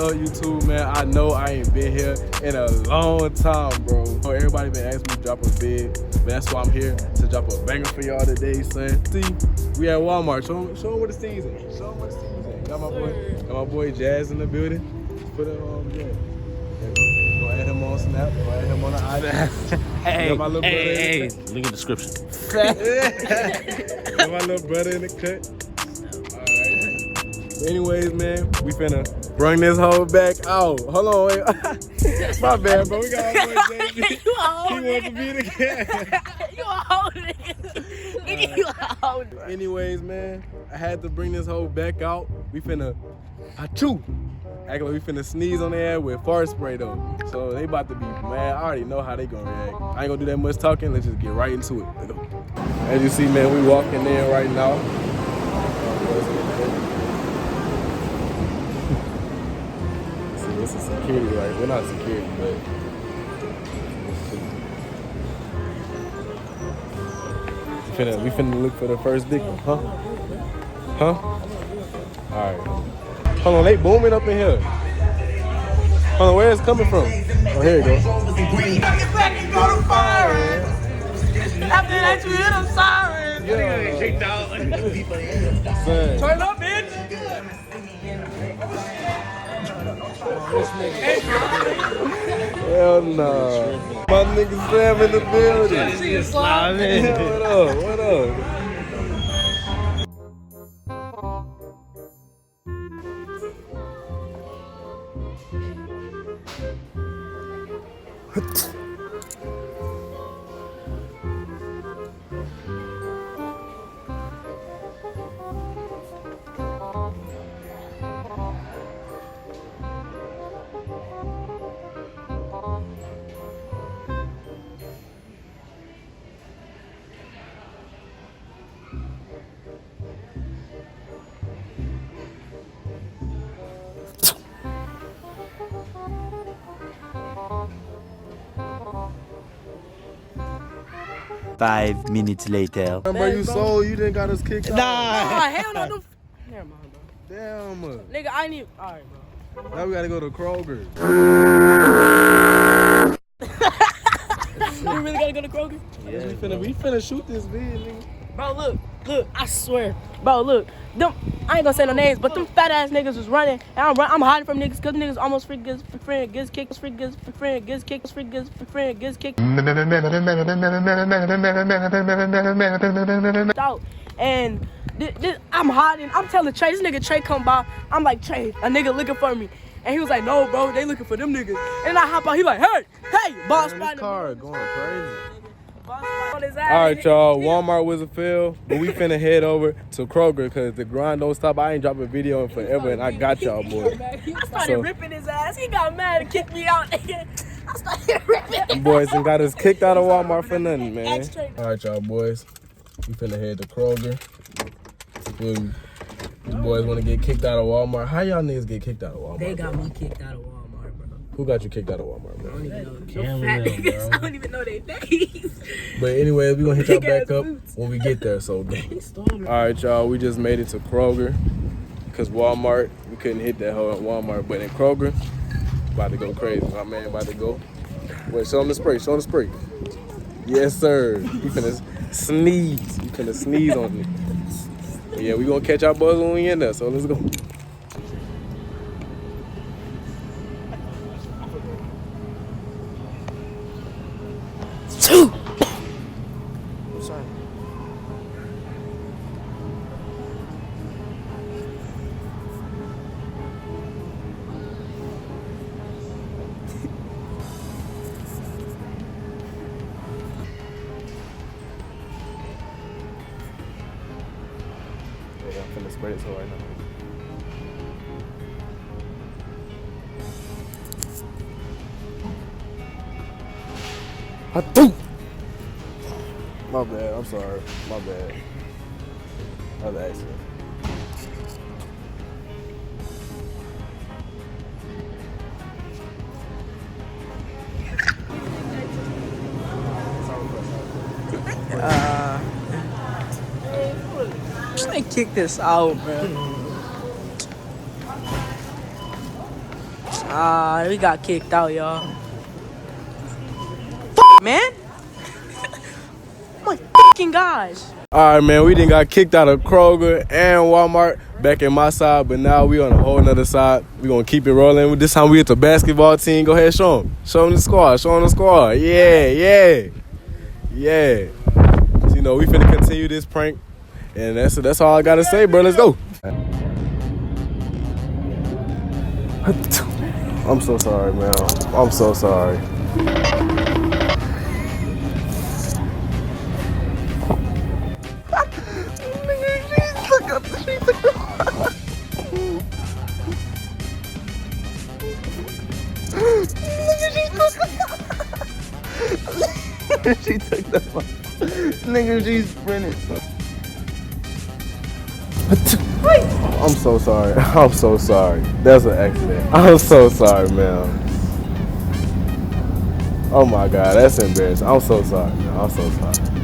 up, YouTube, man? I know I ain't been here in a long time, bro. Everybody been asking me to drop a vid, but that's why I'm here, to drop a banger for y'all today, son. See, we at Walmart. Show them what the season. Show them what the season. Got my boy Jazz in the building. Put it on, yeah. Go add him on Snap. Go add him on the iPad. Hey, link in the description. Got my little brother in the cut. Alright. Anyways, man, we finna bring this hoe back out. Hold on, wait. My bad, bro. We got our boy JB. He wants to be the cat. You a hoe nigga. You a hoe. Anyways, man, I had to bring this hoe back out. We finna act like we finna sneeze on their ass with fart spray though. So they about to be mad. I already know how they gonna react. I ain't gonna do that much talking. Let's just get right into it. As you see, man, we walking in right now. See, this is security, right? We're not security, but we finna look for the first dick, huh? Huh? All right. Hold on, they booming up in here. Hold on, where is it coming from? Oh, here it goes. After that, you hear them sirens. Yeah. Kicked out. Turn up, bitch. Hell no. My nigga Sam in the building. Yeah, what up? Five minutes later. Remember you sold, you didn't got us kicked out. Nah, hell no. Never mind, bro. Damn. Nigga, I need. Alright, bro. Now we gotta go to Kroger. We really gotta go to Kroger? Yeah, we finna shoot this vid, nigga. Bro, look, I swear. Bro, look, them, I ain't gonna say no names, but them fat ass niggas was running, and I'm hiding from niggas, cause niggas almost freaking gets kicked. Out, and I'm hiding, I'm telling Trey, this nigga Trey come by, I'm like, Trey, a nigga looking for me. And he was like, no, bro, they looking for them niggas. And I hop out, he like, hey, boss Man, spot. this car going crazy. On his ass. All right, y'all. Walmart was a fail, but we finna head over to Kroger because the grind don't stop. I ain't dropped a video in forever, and I got y'all, boy. I started ripping his ass. He got mad and kicked me out. I started ripping his Boys and got us kicked out of Walmart for nothing, man. All right, y'all boys. We finna head to Kroger. You boys want to get kicked out of Walmart? How y'all niggas get kicked out of Walmart? They got me kicked out of Walmart, bro. Who got you kicked out of Walmart, bro? I don't even know. Fat niggas. I don't even know their names. But anyway, we gonna hit y'all back up when we get there. So, all right, y'all. We just made it to Kroger because Walmart, we couldn't hit that hoe at Walmart, but in Kroger, about to go crazy. My man about to go. Wait, show him the spray. Show him the spray. Yes, sir. He finna sneeze. He finna sneeze on me. But yeah, we gonna catch our buzz when we in there. So let's go. I'm finna spray this hoe right now. My bad, I'm sorry. My bad. That was an accident. Just kick this out, bro. We got kicked out, y'all. Man. Oh my fucking gosh. All right, man, we done got kicked out of Kroger and Walmart back in my side, but now we on a whole nother side. We gonna keep it rolling. This time we at the basketball team. Go ahead, show them. Show them the squad. Show them the squad. Yeah. So, you know, we finna continue this prank, and that's all I gotta say, bro. Let's go. I'm so sorry, man. I'm so sorry. She took the phone. Nigga, she's sprinting. I'm so sorry. I'm so sorry. That's an accident. I'm so sorry, man. Oh my God, that's embarrassing. I'm so sorry, man. I'm so sorry.